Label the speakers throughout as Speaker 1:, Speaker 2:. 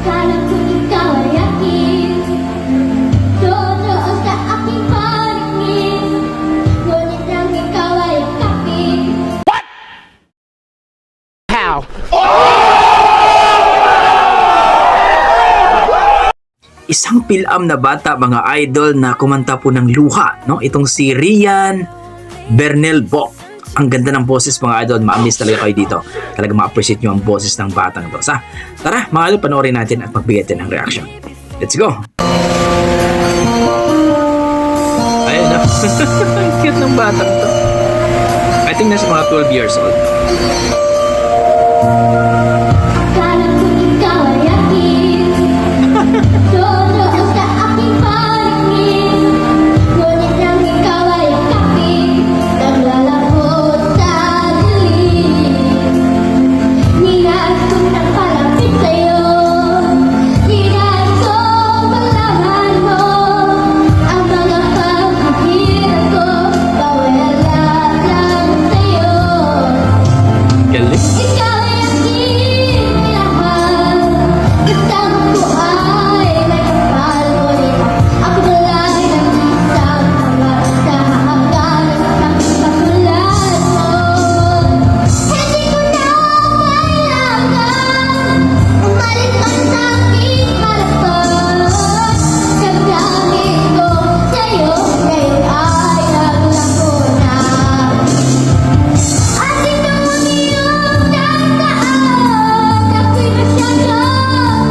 Speaker 1: Akala ko ikaw ay akin, totoo sa aking paningin, ngunit nang ikaw ay akapin.
Speaker 2: How?
Speaker 3: Isang pilam na bata mga idol na kumanta po ng luha, no? Itong si Rian Bernal Bock. Ang ganda ng boses mga idol, ma-amaze talaga kayo dito. Talaga ma-appreciate nyo ang boses ng batang to. Tara mga idol, panoorin natin at magbigay natin ng reaction. Let's go! Ayun na. Ang cute ng batang to. I think nasa mga 12 years old.
Speaker 1: Akala ko ikaw ay akin, totoo sa aking paningin, ngunit nang ikaw ay akapin, naglalahot sa dilim. Ninais kong napalapit sa'yo, ninais kong malaman mo ang mga paghihirap ko, bawal lang sa'yo.
Speaker 3: Galing.
Speaker 1: Ikaw ay aking minahal, kasama ko ay nagpapal, ngunit ako palagi nag-iisang hanggang sa hangganan ng katulad mo. Hindi ko na kailangan umalis ka sa aking harapan. Damdamin ko sa'yo, ngayon ay naglako na. At ito ang iyong tandaan, ako'y masyadong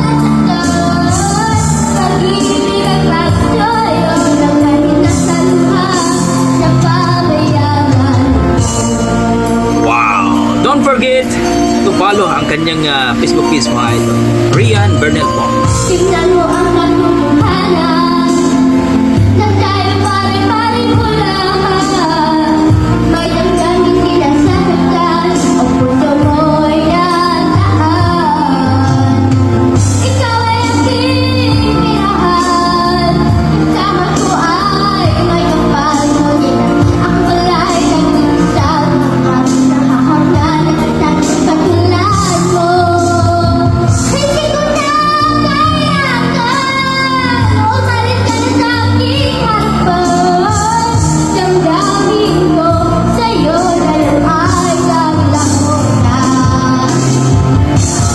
Speaker 1: nasaktan. Pag-ibig at pagsoyo ng kanina sa luha na pabayaran.
Speaker 3: Wow! Don't forget to follow ang kanyang Facebook page mga idol. Rian Bernal Bock.
Speaker 1: Tingnan mo ang katotohanan na tayo pare-parehulahan. May damdamin sinasaktan o puso mo'y natahan. Ikaw ay aking minahal, kasama ko ay may kapal, ngunit ako pala'y nag-iisang nakahangganan ng katulad mo. Hindi ko na kailangan umalis ka na sa aking harapan. Damdamin ko sa'yo ngayon ay naglako na.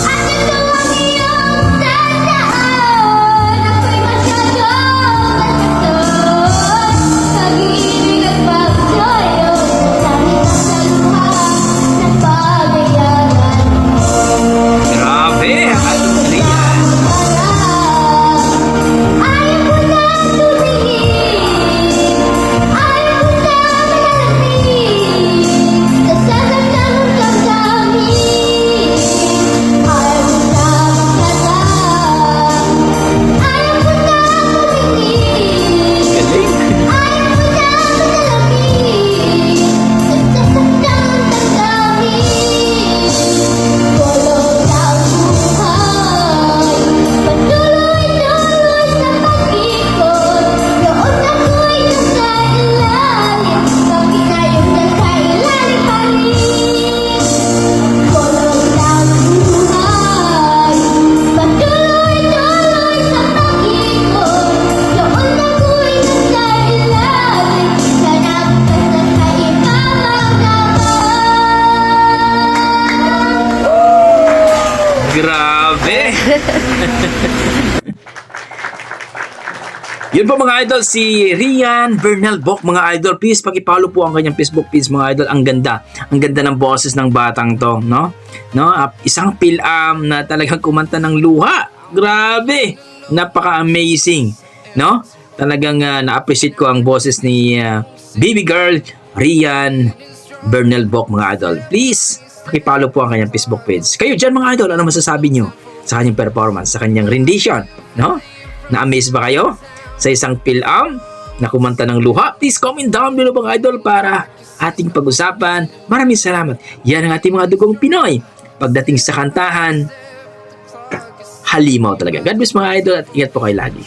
Speaker 1: At ito ang iyong tandaan, ako'y masyadong nasaktan. Pag-ibig at pagsoyo ng kanina sa luha ng pabayaran.
Speaker 3: Grabe! Ang Rian.
Speaker 1: Ayaw ko na tumingin, ayaw ko na manalangin sa sarap ng damdamin. Ayaw ko na magkasal, ayaw ko na tumingin,
Speaker 3: Galing!
Speaker 1: ayaw ko na manalangin sa sarap ng damdamin. Kulong ng buhay, patuloy-tuloy sa pag-ikot. Noon ako'y nasa ilalim, bakit ngayon nasa ilalim pa rin? Kulong ng buhay, patuloy-tuloy sa pag-ikot. Noon ako'y nasa ilalim, ganap ka na sa ibang
Speaker 3: Grabe! Yun po mga idol, si Rian Bernal Bock mga idol. Please paki-follow po ang kanyang Facebook page mga idol. Ang ganda. Ang ganda ng boses ng batang to, no? Isang pilam na talagang kumanta ng luha. Grabe! Napaka-amazing, no? Talagang na-appreciate ko ang boses ni baby girl Rian Bernal Bock mga idol. Please paki-follow po ang kanyang Facebook page. Kayo dyan mga idol, ano masasabi nyo sa kanyang performance, sa kanyang rendition, no? Na-amaze ba kayo sa isang pilam na kumanta ng luha? Please comment down below mga idol para ating pag-usapan. Maraming salamat. Yan ang ating mga dugong Pinoy. Pagdating sa kantahan, halimaw talaga. God bless mga idol at ingat po kayo lagi.